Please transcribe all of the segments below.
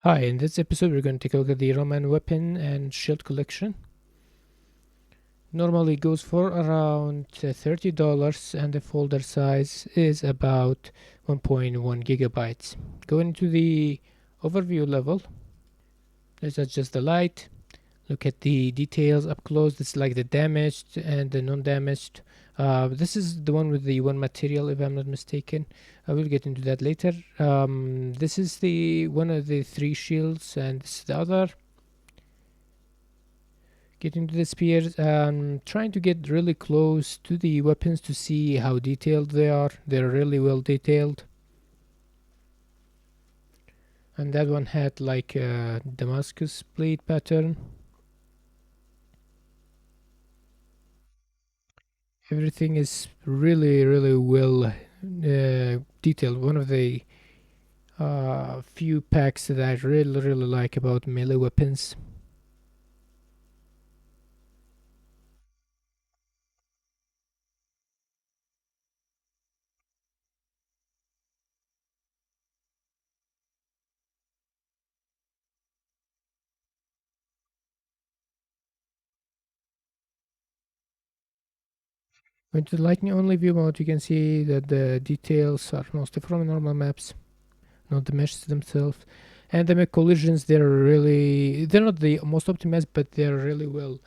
Hi, in this episode we're going to take a look at the Roman weapon and shield collection. Normally goes for around $30 and the folder size is about 1.1 gigabytes. Going into the overview level, let's adjust the light, look at the details up close. This is like the damaged and the non-damaged. This is the one with the one material, if I'm not mistaken. I will get into that later. This is the one of the three shields, and this is the other. Get into the spears. Trying to get really close to the weapons to see how detailed they are. They're really well detailed. And that one had like a Damascus blade pattern. Everything is really well detailed. One of the few packs that I really like about melee weapons. With the lightning only view mode, you can see that the details are mostly from normal maps, not the meshes themselves. And the collisions, they're not the most optimized, but they're really well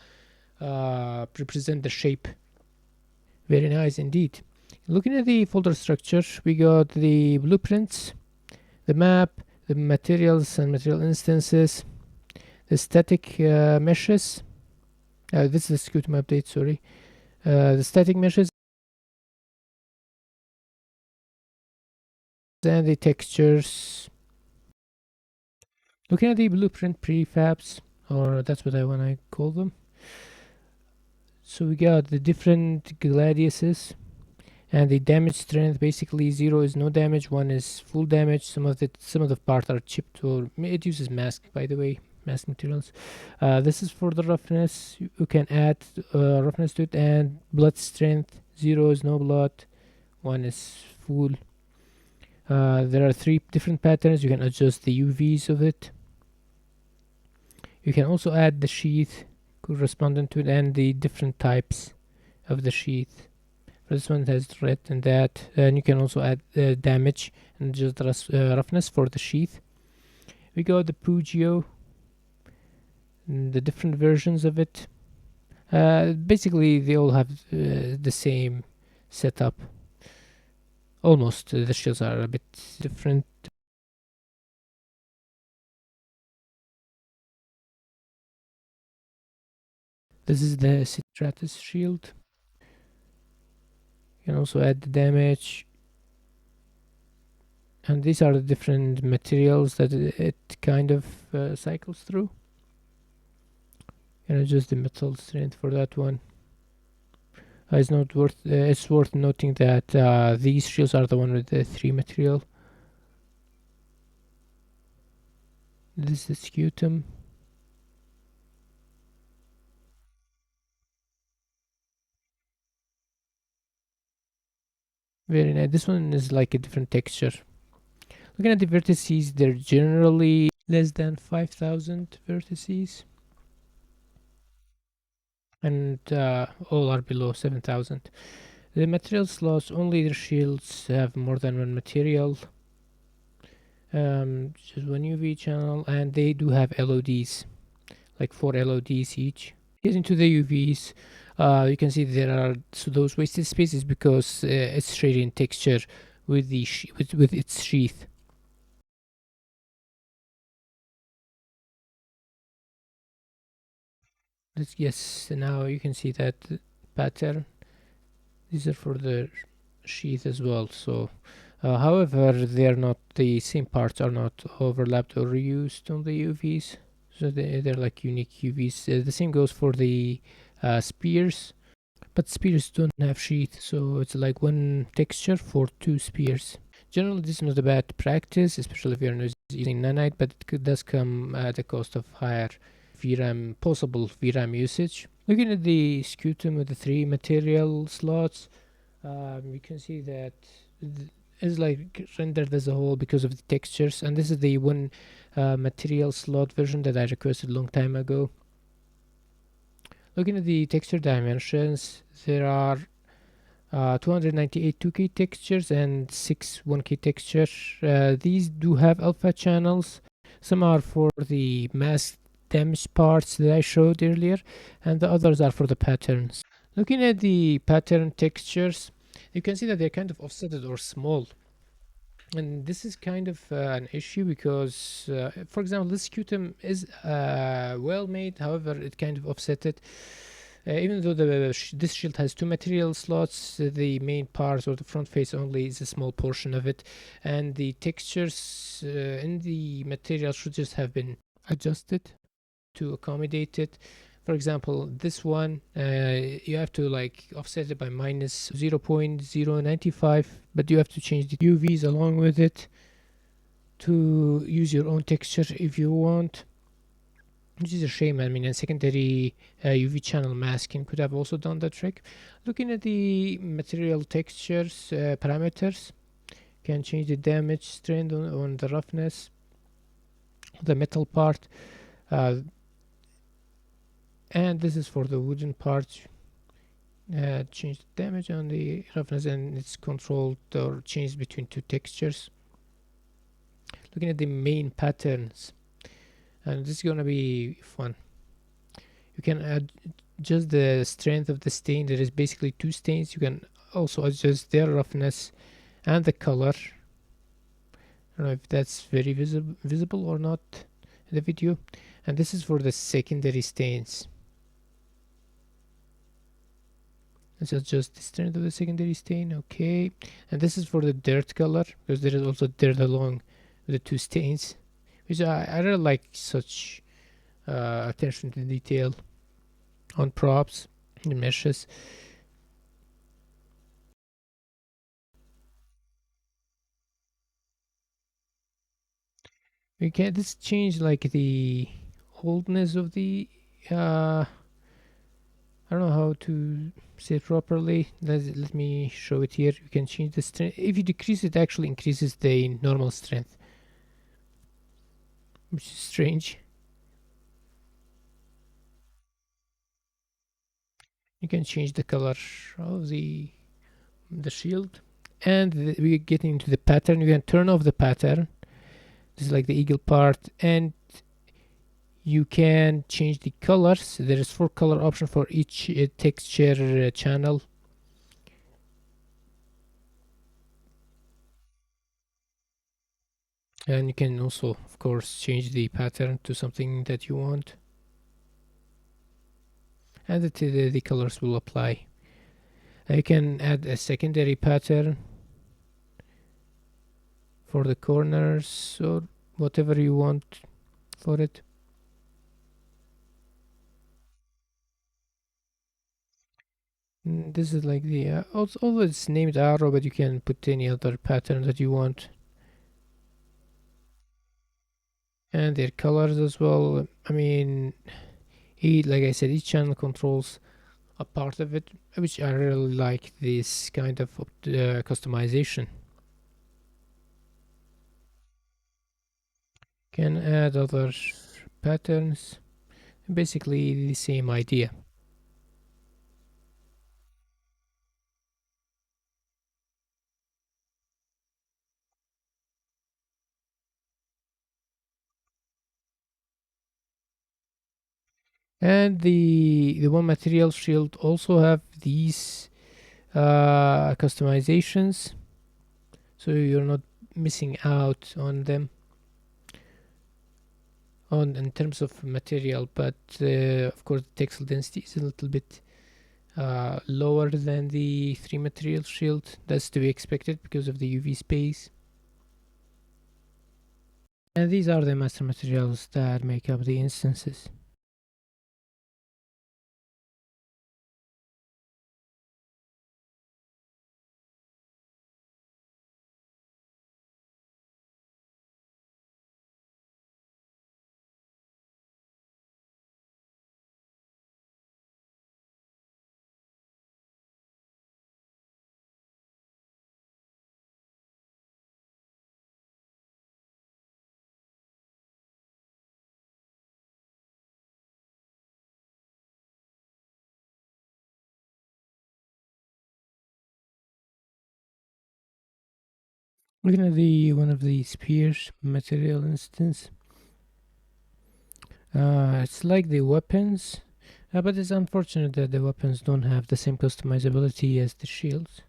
represent the shape. Very nice indeed. Looking at the folder structure, we got the blueprints, the map, the materials and material instances, the static meshes. This is a Scutum update, sorry. The static meshes and the textures. Looking at the blueprint prefabs, or that's what I want to call them. So we got the different gladiuses and the damage strength. Basically 0 is no damage, 1 is full damage. Some of the parts are chipped, or it uses mask, by the way, mask materials. This is for the roughness. You can add roughness to it, and blood strength. 0 is no blood, 1 is full. There are 3 different patterns. You can adjust the UVs of it. You can also add the sheath corresponding to it and the different types of the sheath. This one has red and that, and you can also add damage and just roughness for the sheath. We got the Pugio, the different versions of it. Basically, they all have the same setup. Almost, the shields are a bit different. This is the Citratus shield. You can also add the damage. And these are the different materials that it kind of cycles through. And adjust the metal strength for that one. It's worth noting that these shields are the one with the 3 material. This is the scutum. Very nice. This one is like a different texture. Looking at the vertices, they're generally less than 5,000 vertices. And all are below 7,000. The material slots, only their shields have more than one material. Just one UV channel, and they do have LODs, like 4 LODs each. Get into the UVs. You can see there are those wasted spaces because it's shading texture with the with its sheath. Yes, now you can see that pattern. These are for the sheath as well. So, however, they are not, the same parts are not overlapped or reused on the UVs. So they're like unique UVs. The same goes for the spears, but spears don't have sheath, so it's like one texture for 2 spears. Generally, this is not a bad practice, especially if you're using nanite, but it does come at the cost of higher possible VRAM usage. Looking at the scutum with the 3 material slots, you can see that is like rendered as a whole because of the textures, and this is the one material slot version that I requested a long time ago. Looking at the texture dimensions, there are 298 2K textures and 6 1K textures. These do have alpha channels. Some are for the mask damage parts that I showed earlier, and the others are for the patterns. Looking at the pattern textures, you can see that they're kind of offsetted or small. And this is kind of an issue because, for example, this QTEM is well made, however, it kind of offsetted. Even though this shield has two material slots, the main part or the front face only is a small portion of it, and the textures in the material should just have been adjusted to accommodate it. For example, this one, you have to like offset it by minus 0.095, but you have to change the UVs along with it to use your own texture if you want, which is a shame. I mean, a secondary UV channel masking could have also done the trick. Looking at the material textures parameters, can change the damage strength on the roughness, the metal part, and this is for the wooden part. Change the damage on the roughness, and it's controlled or changed between two textures. Looking at the main patterns, and this is gonna be fun. You can add just the strength of the stain. There is basically two stains. You can also adjust their roughness and the color. I don't know if that's very visible or not in the video. And this is for the secondary stains. Let's adjust the strength of the secondary stain. Okay, and this is for the dirt color, because there is also dirt along the two stains, which I really like such attention to detail on props and meshes. We can this change like the oldness of the I don't know how to say it properly. Let me show it here. You can change the strength. If you decrease it, actually increases the normal strength, which is strange. You can change the color of the shield, and we get into the pattern. You can turn off the pattern. This is like the eagle part, and you can change the colors. There is 4 color option for each texture channel. And you can also, of course, change the pattern to something that you want, and the colors will apply. You can add a secondary pattern for the corners or whatever you want for it. This is like the although it's named arrow, but you can put any other pattern that you want, and their colors as well. I mean, like I said, each channel controls a part of it, which I really like this kind of customization. Can add other patterns, basically the same idea. And the one material shield also have these customizations, so you're not missing out on them in terms of material, but of course the textile density is a little bit lower than the 3 material shield. That's to be expected because of the UV space. And these are the master materials that make up the instances. Looking at the one of the spears material instance, it's like the weapons, but it's unfortunate that the weapons don't have the same customizability as the shields.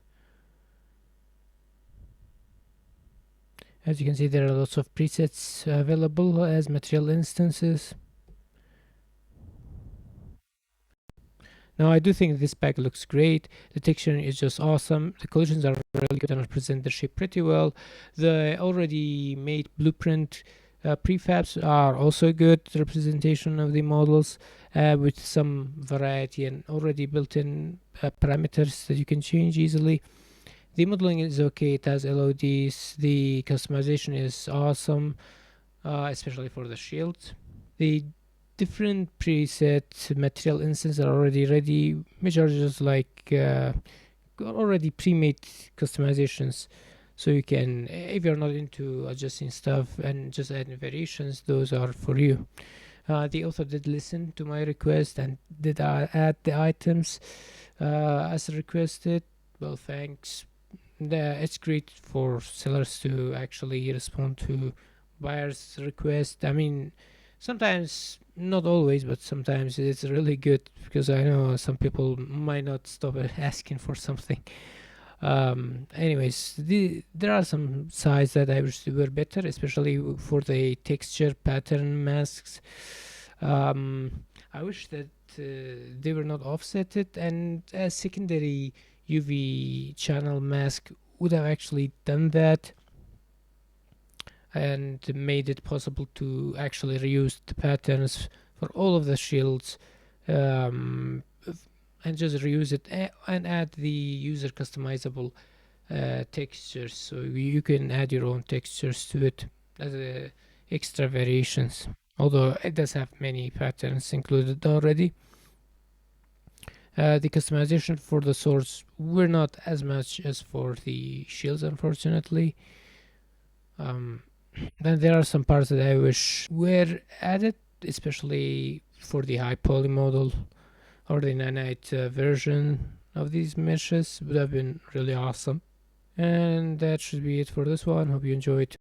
As you can see, there are lots of presets available as material instances. Now, I do think this pack looks great. The texture is just awesome. The collisions are really good and represent the shape pretty well. The already made blueprint prefabs are also a good representation of the models with some variety and already built-in parameters that you can change easily. The modeling is okay. It has LODs. The customization is awesome, especially for the shields. The different preset material instances are already ready, which are just like already pre-made customizations. So you can, if you're not into adjusting stuff and just adding variations, those are for you. The author did listen to my request and did add the items as requested. Well, thanks. It's great for sellers to actually respond to buyers' request. I mean, sometimes, not always, but sometimes it's really good because I know some people might not stop asking for something. Anyways, there are some sides that I wish were better, especially for the texture pattern masks. I wish that they were not offsetted, and a secondary UV channel mask would have actually done that and made it possible to actually reuse the patterns for all of the shields, um, and just reuse it and add the user customizable textures, so you can add your own textures to it as extra variations, although it does have many patterns included already. The customization for the swords were not as much as for the shields, unfortunately. Then there are some parts that I wish were added, especially for the high poly model or the nanite version of these meshes. Would have been really awesome. And that should be it for this one. Hope you enjoyed.